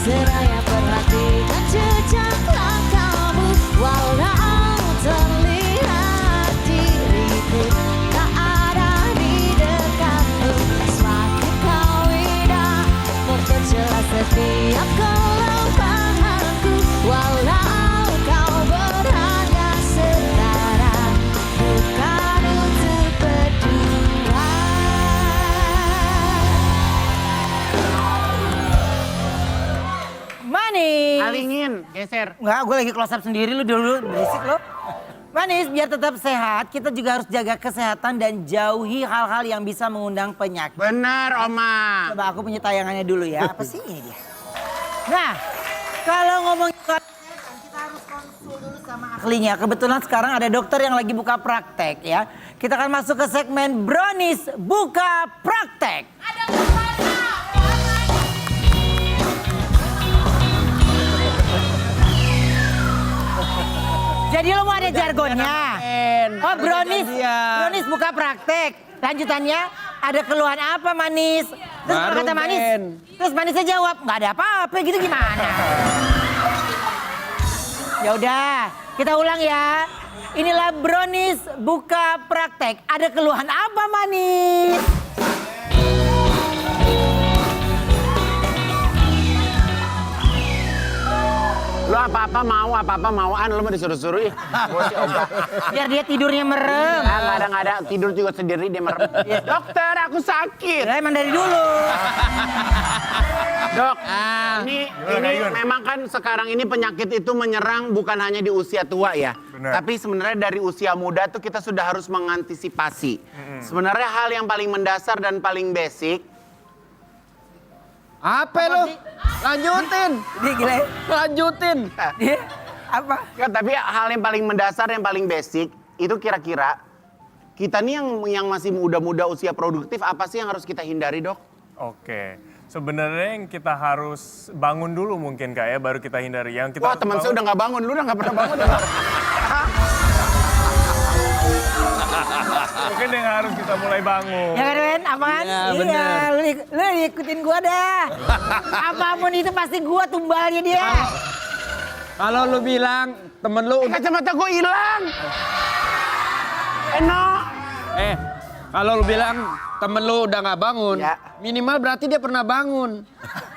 Seraya perhatikan jejak langkahmu, walau terlihat diriku tak ada di dekatmu. Semakin kau indah memperjelas setiap kelemahanku, walau kau berharga setara, bukan untuk berdua. Manis. Alingin, geser. Enggak, gue lagi close up sendiri, lu dulu berisik lo. Manis, biar tetap sehat, kita juga harus jaga kesehatan dan jauhi hal-hal yang bisa mengundang penyakit. Bener, Oma. Coba aku punya tayangannya dulu ya, apa sih ini dia? Nah, kalau ngomongin soal kesehatan, kita harus konsul dulu sama ahlinya. Kebetulan sekarang ada dokter yang lagi buka praktek ya. Kita akan masuk ke segmen Brownies Buka Praktek. Jadi lo mau ada jargonnya? Oh, brownies buka praktek. Lanjutannya, ada keluhan apa Manis? Terus kalau kata Manis, terus Manisnya jawab, nggak ada apa-apa gitu gimana? Ya udah, kita ulang ya. Inilah brownies buka praktek. Ada keluhan apa Manis? Lu apa-apa mauan, lu mau disuruh-suruh. Gua sih ogah. Biar dia tidurnya merem. Nggak ada, tidur juga sendiri dia merem. Dokter, aku sakit. Ya, emang dari dulu. Dok, ini memang kan sekarang ini penyakit itu menyerang bukan hanya di usia tua ya. Benar. Tapi sebenarnya dari usia muda tuh kita sudah harus mengantisipasi. Sebenarnya hal yang paling mendasar dan paling basic. Apa lu? Lanjutin. Dia gila ya. Lanjutin. Dia apa? Ya, tapi hal yang paling mendasar, yang paling basic, itu kira-kira kita nih yang masih muda-muda usia produktif, apa sih yang harus kita hindari, Dok? Oke, sebenarnya yang kita harus bangun dulu mungkin Kak ya, baru kita hindari. Yang kita Wah, harus teman saya udah nggak bangun, lu udah nggak pernah bangun. mungkin yang harus kita mulai bangun. Ya kan Ben, apaan? Iya, Iya, bener. lu ikutin gua dah. Apapun itu pasti gua tumbalnya dia. Kalau lu bilang temen lu Kacamata gue hilang. Eno. kalau lu bilang temen lu udah nggak bangun, Ya. minimal berarti dia pernah bangun.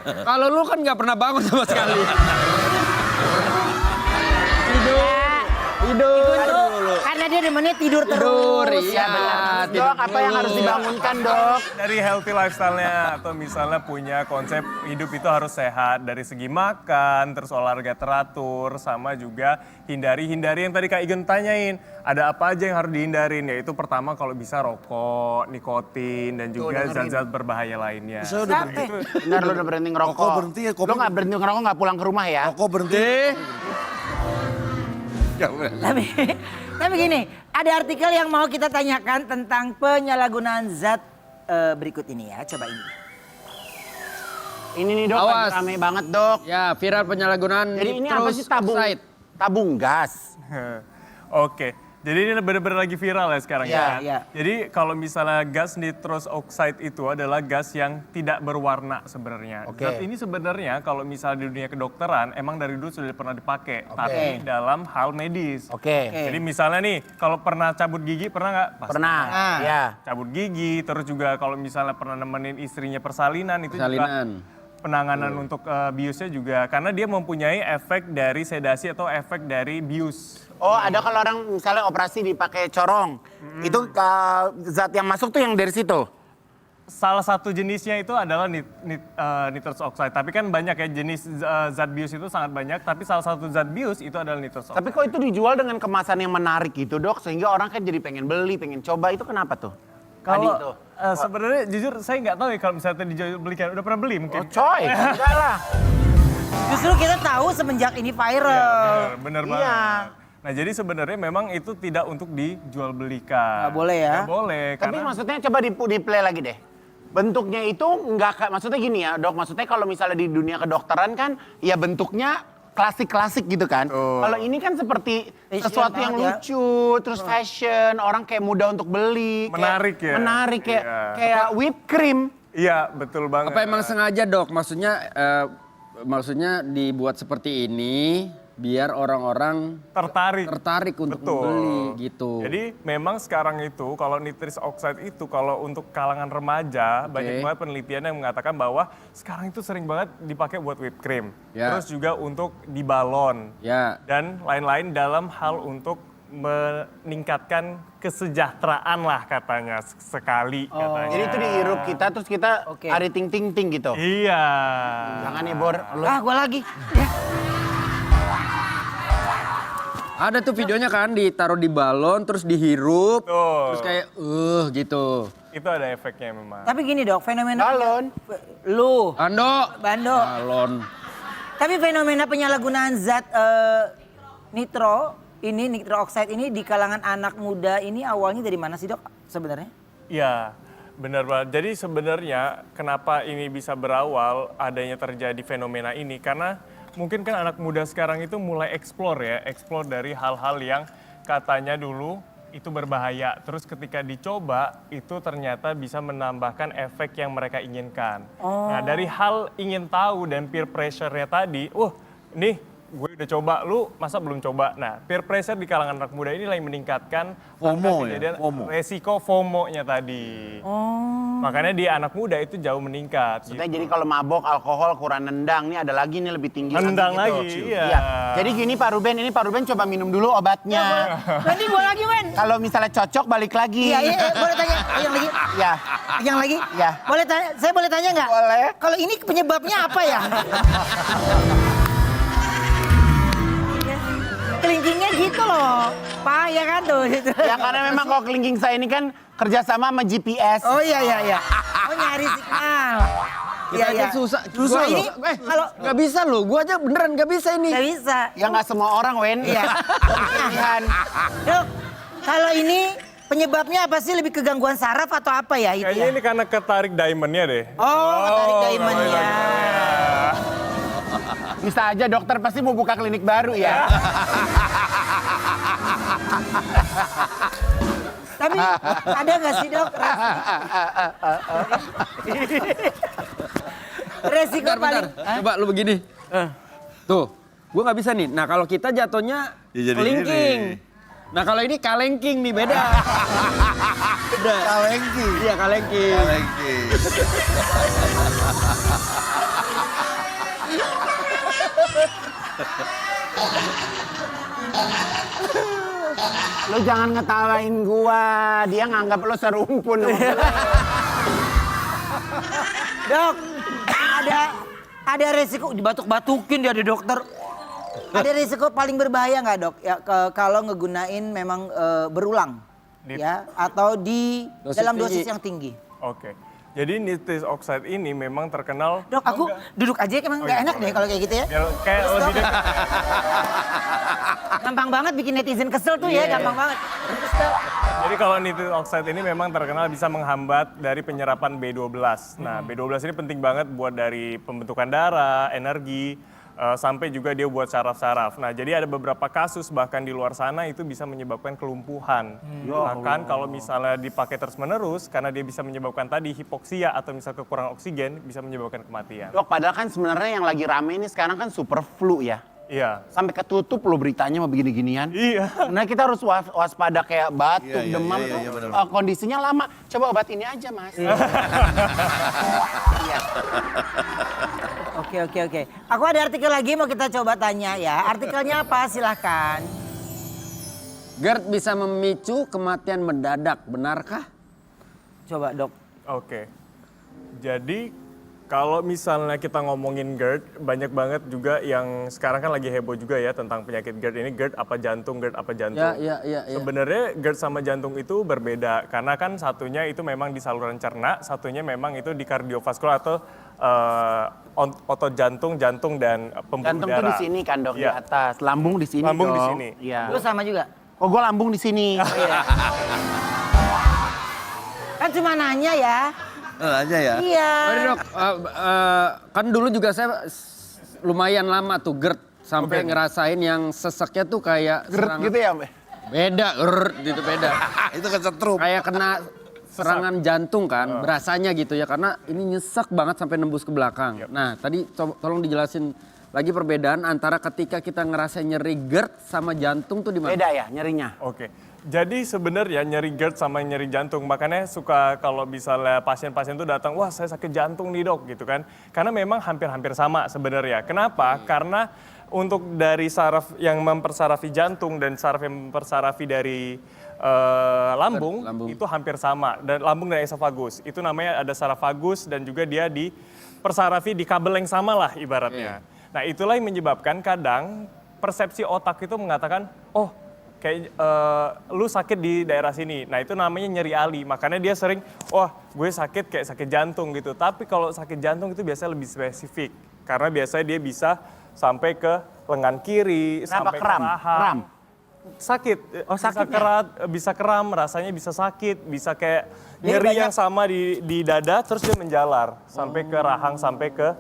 Kalau lu kan nggak pernah bangun sama sekali. Tidur dulu. Karena dia demennya tidur Tidur, terus. iya. Dok, apa yang harus dibangunkan, Dok? Dari healthy lifestyle-nya atau misalnya punya konsep hidup itu harus sehat dari segi makan, terus olahraga teratur, sama juga hindari yang tadi Kak Igun tanyain. Ada apa aja yang harus dihindarin? Yaitu pertama kalau bisa rokok, nikotin, dan juga dengerin. zat-zat berbahaya lainnya. Saya udah berhenti. Benar, lu udah berhenti ngerokok. Rokok berhenti ya, kopi. Lu nggak berhenti ngerokok, nggak pulang ke rumah ya? Rokok berhenti. Tapi gini, ada artikel yang mau kita tanyakan tentang penyalahgunaan zat berikut ini ya. Coba ini. Ini nih, Dok, Awas. lagi rame banget, Dok. Ya, viral penyalahgunaan Jadi ini apa sih tabung? oxide. Tabung gas. Oke, jadi ini benar-benar lagi viral ya sekarang Iya, ya. iya. Jadi kalau misalnya gas nitrous oxide itu adalah gas yang tidak berwarna sebenarnya. Oke. Zat ini sebenarnya kalau misalnya di dunia kedokteran emang dari dulu sudah pernah dipakai, tapi dalam hal medis. Oke. Jadi misalnya nih, kalau pernah cabut gigi pernah nggak? Pasti. Pernah. Ya. Cabut gigi, terus juga kalau misalnya pernah nemenin istrinya persalinan itu Persalinan. juga penanganan untuk biusnya juga karena dia mempunyai efek dari sedasi atau efek dari bius. Oh, ada kalau orang misalnya operasi dipakai corong. Itu zat yang masuk tuh yang dari situ. Salah satu jenisnya itu adalah nitrous oxide. Tapi kan banyak ya jenis zat bius itu sangat banyak. Tapi salah satu zat bius itu adalah nitrous oxide. Tapi kok itu dijual dengan kemasan yang menarik gitu, Dok? Sehingga orang kan jadi pengen beli, pengen coba. Itu kenapa tuh? Tadi Kalau tuh. sebenarnya jujur saya nggak tahu ya kalau misalnya dijual belikan. Udah pernah beli mungkin? Oh, coy. Enggak lah. Justru kita tahu semenjak ini viral. Bener Iya. banget. Nah jadi sebenarnya memang itu tidak untuk dijual belikan. Nggak boleh ya? Nggak boleh. Tapi Karena maksudnya coba di play lagi deh. Bentuknya itu enggak, maksudnya gini ya, Dok. Maksudnya kalau misalnya di dunia kedokteran kan, ya bentuknya klasik-klasik gitu kan. Kalau ini kan seperti Fashion sesuatu yang banget ya. lucu, terus fashion, orang kayak mudah untuk beli. Menarik ya? Menarik kayak, Iya. kayak whipped cream. iya betul banget. Apa emang sengaja Dok? Maksudnya maksudnya dibuat seperti ini biar orang-orang tertarik untuk membeli gitu. Jadi memang sekarang itu kalau nitrous oxide itu kalau untuk kalangan remaja banyak banget penelitian yang mengatakan bahwa sekarang itu sering banget dipakai buat whipped cream. Ya. Terus juga untuk di balon. Ya. Dan lain-lain dalam hal untuk meningkatkan kesejahteraan lah katanya sekali katanya. Jadi itu dihirup kita terus kita hari ting gitu. Iya. Jangan ya Bor. Ah, gua lagi. Ya. Ada tuh videonya kan ditaruh di balon terus dihirup. Betul. Terus kayak gitu. Itu ada efeknya memang. Tapi gini dok, fenomena Balon. lu, Bando. Balon. tapi fenomena penyalahgunaan zat nitro oxide ini di kalangan anak muda ini awalnya dari mana sih dok sebenarnya? Iya, benar banget. Jadi sebenarnya kenapa ini bisa berawal adanya terjadi fenomena ini karena mungkin kan anak muda sekarang itu mulai explore dari hal-hal yang katanya dulu itu berbahaya. Terus ketika dicoba itu ternyata bisa menambahkan efek yang mereka inginkan. Nah dari hal ingin tahu dan peer pressure-nya tadi, nih gue udah coba, lu masa belum coba? Nah peer pressure di kalangan anak muda ini yang meningkatkan FOMO ya, kejadian FOMO. resiko FOMO-nya tadi. Makanya di anak muda itu jauh meningkat. Maksudnya jadi kalau mabok, alkohol, kurang nendang, nih ada lagi nih lebih tinggi Nendang lagi lagi, gitu. iya. Jadi gini Pak Ruben, ini Pak Ruben coba minum dulu obatnya. Nanti gua lagi Wen. Kalau misalnya cocok balik lagi. Iya, boleh tanya yang lagi? Ya. Yang lagi? Ya. Boleh tanya, saya boleh tanya nggak? Boleh. Kalau ini penyebabnya apa ya? Kelingkingnya gitu loh, Pak, ya kan tuh. Gitu. Ya karena memang kalau kelingking saya ini kan kerjasama sama GPS. Oh iya. Oh nyari signal. Kita aja susah Susah loh. ini kalau Nggak bisa loh, gua aja beneran nggak bisa ini. nggak bisa. Ya nggak semua orang, Wen. Iya. Pilihan. Dok, kalau ini penyebabnya apa sih? Lebih ke gangguan saraf atau apa ya itu Kayaknya ya? ini karena ketarik diamondnya deh. Oh, tarik diamondnya. Bisa aja dokter pasti mau buka klinik baru ya. Tapi ada nggak sih dok resiko Bentar. paling? Coba lu begini. Tuh, gua nggak bisa nih. Nah kalau kita jatuhnya Ya, jadi kelingking. gini. Nah kalau ini kalengking nih beda. Beda. Kalengki. Iya kalengking. Kalengki. Lo jangan ngetawain gua, dia nganggap lo serumpun. Dok, ada resiko dibatuk-batukin dia ada dokter. Ada resiko paling berbahaya nggak dok? Ya kalau ngegunain memang berulang, ya atau di Dosis dalam tinggi. dosis yang tinggi. Oke. Jadi nitrous oxide ini memang terkenal. Dok, aku duduk aja emang nggak enak deh kalau kayak gitu ya. Kayak lebih dekat. Gampang banget bikin netizen kesel tuh ya, gampang banget. Jadi kalau nitrous oxide ini memang terkenal bisa menghambat dari penyerapan B12. Nah, B12 ini penting banget buat dari pembentukan darah, energi, sampai juga dia buat saraf-saraf. Nah, jadi ada beberapa kasus bahkan di luar sana itu bisa menyebabkan kelumpuhan. Bahkan kalau misalnya dipakai terus-menerus, karena dia bisa menyebabkan tadi hipoksia atau misal kekurangan oksigen, bisa menyebabkan kematian. Dok, padahal kan sebenarnya yang lagi rame ini sekarang kan super flu ya. Iya. Sampai ketutup lo beritanya mau begini-ginian. Iya. Nah kita harus waspada kayak batuk, Iya, demam. iya, tuh, benar. kondisinya lama. Coba obat ini aja mas. Iya. Oke. Aku ada artikel lagi mau kita coba tanya ya. Artikelnya apa? Silahkan. GERD bisa memicu kematian mendadak, benarkah? Coba dok. Oke. Jadi kalau misalnya kita ngomongin GERD, banyak banget juga yang sekarang kan lagi heboh juga ya tentang penyakit GERD ini. GERD apa jantung, GERD apa jantung. Ya. Sebenarnya GERD sama jantung itu berbeda. Karena kan satunya itu memang di saluran cerna, satunya memang itu di kardiovaskular atau otot jantung dan pembuluh Jantung tuh darah. di sini kan dok, di Iya. atas. Lambung di sini Lambung di dong. sini. Iya. Lu sama juga? Oh gue lambung di sini. Kan cuma nanya ya. Aja ya. Iya. Mari dok, kan dulu juga saya lumayan lama tuh GERD. Sampai ngerasain yang seseknya tuh kayak Geret serangan- gitu ya Mbak? Beda, GERD gitu beda. Itu kesetrum. Kayak kena serangan jantung kan, berasanya gitu ya. Karena ini nyesek banget sampai nembus ke belakang. Nah tadi tolong dijelasin lagi perbedaan antara ketika kita ngerasa nyeri GERD sama jantung tuh di mana? Beda ya nyerinya. Oke, jadi sebenarnya nyeri GERD sama nyeri jantung, makanya suka kalau misalnya pasien-pasien tuh datang, wah saya sakit jantung nih dok gitu kan. Karena memang hampir-hampir sama sebenarnya. Kenapa? Karena untuk dari saraf yang mempersarafi jantung dan saraf yang mempersarafi dari lambung, itu hampir sama. Dan lambung dan esofagus, itu namanya ada saraf vagus dan juga dia dipersarafi di kabel yang sama lah ibaratnya. Nah itulah yang menyebabkan kadang persepsi otak itu mengatakan, oh kayak lu sakit di daerah sini. Nah itu namanya nyeri ali. Makanya dia sering, wah gue sakit kayak sakit jantung gitu. Tapi kalau sakit jantung itu biasanya lebih spesifik. Karena biasanya dia bisa sampai ke lengan kiri, Kenapa sampai kram? ke rahang. Kram. Sakit, Oh, bisa sakitnya? kerat, bisa kram, rasanya bisa sakit, bisa kayak nyeri yang sama di dada, terus dia menjalar sampai ke rahang, sampai ke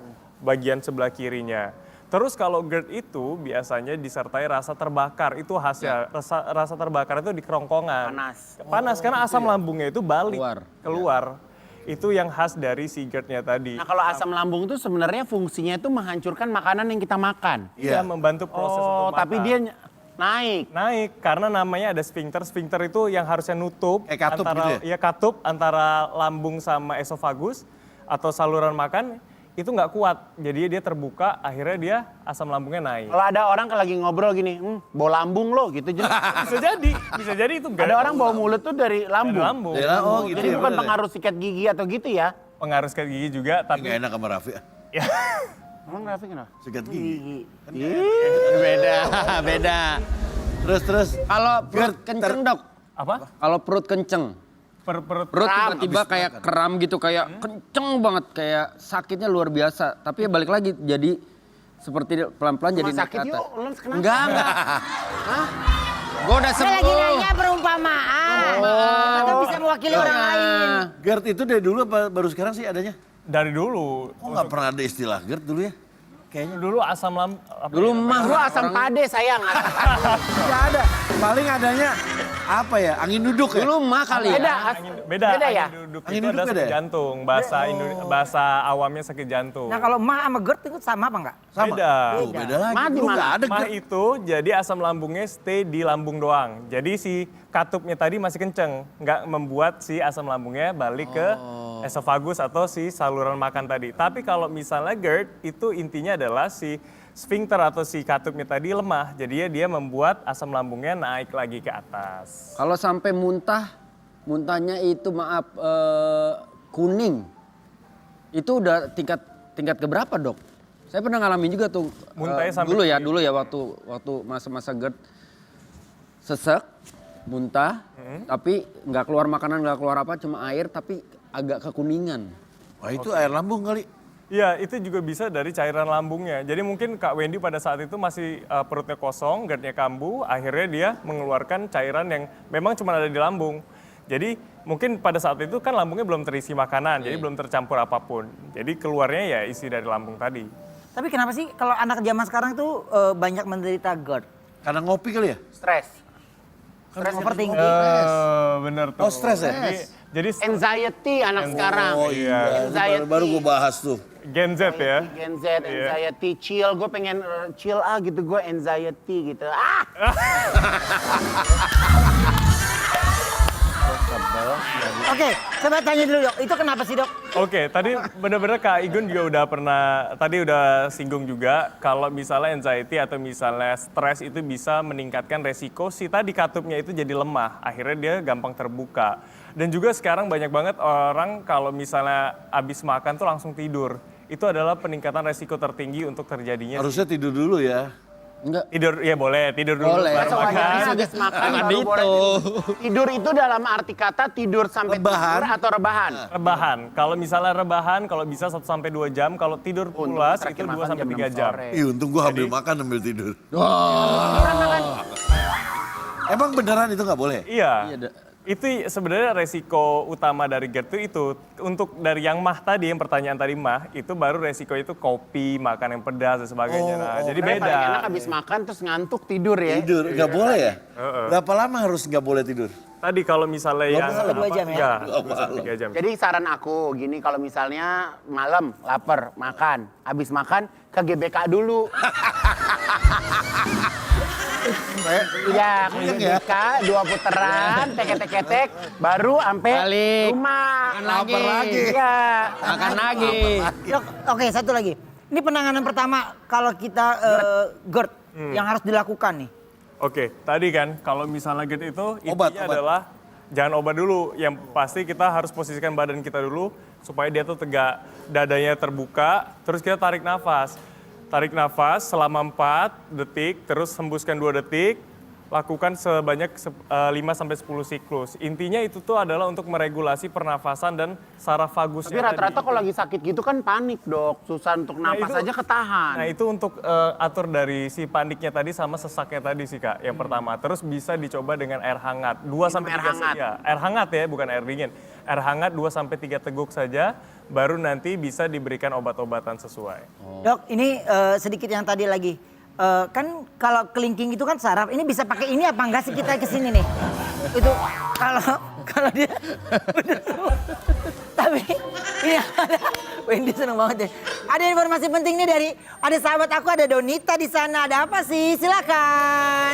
bagian sebelah kirinya. Terus kalau GERD itu biasanya disertai rasa terbakar, itu khasnya. Rasa terbakar itu di kerongkongan. Panas. Panas karena asam lambungnya itu balik, keluar. Itu yang khas dari si GERD-nya tadi. Nah kalau asam lambung itu sebenarnya fungsinya itu menghancurkan makanan yang kita makan. Iya, membantu proses Oh, untuk tapi makan. dia naik. Naik karena namanya ada sphincter. Sphincter itu yang harusnya nutup katup antara gitu ya? katup antara lambung sama esofagus atau saluran makan itu nggak kuat. Jadi dia terbuka, akhirnya dia asam lambungnya naik. Kalau ada orang lagi ngobrol gini, bau lambung lo gitu. Bisa jadi itu GERD. Ada orang bau mulut tuh dari lambung. lambung. Ya, oh gitu Jadi ya. bukan bener ya? pengaruh sikat gigi atau gitu ya. Pengaruh sikat gigi juga, Nggak tapi enak sama Raffi. Emang Raffi kenapa? Sikat gigi. Beda, beda. Terus. Kalau perut kenceng dok, apa? kalau perut kenceng. Perut Perut Kram tiba-tiba abis kayak makan. kram gitu, kayak kenceng banget, kayak sakitnya luar biasa. Tapi ya balik lagi jadi seperti pelan-pelan jadi Rumah naik sakit ke atas. yuk, lu kenapa? Enggak. Gue udah Saya lagi sembuh. nanya perumpamaan. Atau bisa mewakili orang lain. GERD itu dari dulu apa baru sekarang sih adanya? dari dulu. Kok nggak pernah ada istilah GERD dulu ya? Kayaknya Dulu asam lambung. Dulu mah Lu asam pade sayang. nggak ada. Paling adanya apa ya? Angin duduk ya? dulu mah kali Beda. ya. Beda ya? angin duduk Angin itu duduk ada beda sakit ya? jantung. Bahasa awamnya sakit jantung. Nah kalau mah sama GERD itu sama apa enggak? Sama? Beda. Oh, beda lagi. Mah di Dulu mana? nggak ada Mah GERD. itu jadi asam lambungnya stay di lambung doang. Jadi si katupnya tadi masih kenceng, nggak membuat si asam lambungnya balik ke esofagus atau si saluran makan tadi. Tapi kalau misalnya GERD itu intinya adalah si sphincter atau si katupnya tadi lemah. Jadi dia membuat asam lambungnya naik lagi ke atas. Kalau sampai muntahnya itu maaf kuning. Itu udah tingkat keberapa dok? Saya pernah ngalamin juga tuh. Muntahnya sampai dulu ya waktu masa-masa GERD sesek, muntah, tapi nggak keluar makanan, nggak keluar apa, cuma air, tapi agak kekuningan. Wah itu air lambung kali. Iya, itu juga bisa dari cairan lambungnya. Jadi mungkin Kak Wendy pada saat itu masih perutnya kosong, GERD-nya kambuh, akhirnya dia mengeluarkan cairan yang memang cuma ada di lambung. Jadi mungkin pada saat itu kan lambungnya belum terisi makanan, jadi belum tercampur apapun. Jadi keluarnya ya isi dari lambung tadi. Tapi kenapa sih kalau anak zaman sekarang tuh banyak menderita GERD? Karena ngopi kali ya? Stres. Overthinking. Bener tuh. Oh stres ya? Jadi Anxiety anak sekarang. Oh iya, Anxiety. baru gue bahas tuh. Gen Z ya. Gen Z, anxiety, chill. Gue pengen chill gitu. Gue anxiety gitu. Oke, coba tanya dulu dok, itu kenapa sih dok? Oke, tadi bener-bener Kak Igun juga udah pernah, tadi udah singgung juga kalau misalnya anxiety atau misalnya stres itu bisa meningkatkan resiko si tadi katupnya itu jadi lemah. Akhirnya dia gampang terbuka. Dan juga sekarang banyak banget orang kalau misalnya abis makan tuh langsung tidur. Itu adalah peningkatan resiko tertinggi untuk terjadinya. Harusnya tidur dulu ya. Enggak. Tidur, ya boleh, tidur dulu Boleh. baru makan. Wajarnya habis makan baru boleh. Tidur itu dalam arti kata tidur sampai Rebahan. tidur atau rebahan? Rebahan, kalau misalnya rebahan, kalau bisa 1-2 jam, kalau tidur pulas itu 2-3 jam. Ih untung gue ambil makan ambil tidur. Emang beneran itu nggak boleh? Iya, itu sebenarnya resiko utama dari GERD itu untuk dari yang mah tadi, yang pertanyaan tadi mah, itu baru resiko itu kopi, makan yang pedas dan sebagainya. Nah, jadi Paling beda. enak habis makan terus ngantuk tidur ya. Tidur nggak boleh ya? Berapa lama harus nggak boleh tidur? tadi kalau misalnya yang sampai 2 jam ya? Iya, 3 jam. Jadi saran aku gini, kalau misalnya malam lapar makan, habis makan ke GBK dulu. Iya, ke GBK 2 putaran, tek-tek, baru sampai Balik. rumah. Makan lagi. Iya. Makan lagi. Dok, oke satu lagi. Ini penanganan pertama kalau kita GERD yang harus dilakukan nih. Oke, tadi kan kalau misalnya GERD itu Obat, intinya obat. adalah jangan obat dulu. Yang pasti kita harus posisikan badan kita dulu supaya dia tuh tegak, dadanya terbuka, terus kita tarik nafas. Tarik nafas selama 4 detik, terus hembuskan 2 detik, lakukan sebanyak 5-10 siklus. Intinya itu tuh adalah untuk meregulasi pernafasan dan saraf vagusnya. Tapi rata-rata kalau lagi sakit gitu kan panik, Dok. Susah untuk napas itu- aja ketahan. Nah itu untuk atur dari si paniknya tadi sama sesaknya tadi sih Kak, yang pertama. Terus bisa dicoba dengan air hangat, 2-3 air hangat. ya, air hangat ya, bukan air dingin. Air hangat 2-3 teguk saja, baru nanti bisa diberikan obat-obatan sesuai. Dok, ini sedikit yang tadi lagi. Kan kalau kelingking itu kan saraf, ini bisa pakai ini apa enggak sih kita ke sini nih? Itu kalau dia udah sembuh. Tapi ini ada, Wendy seneng banget deh. Ada informasi penting nih dari ada sahabat aku, ada Donita di sana. Ada apa sih? Silakan.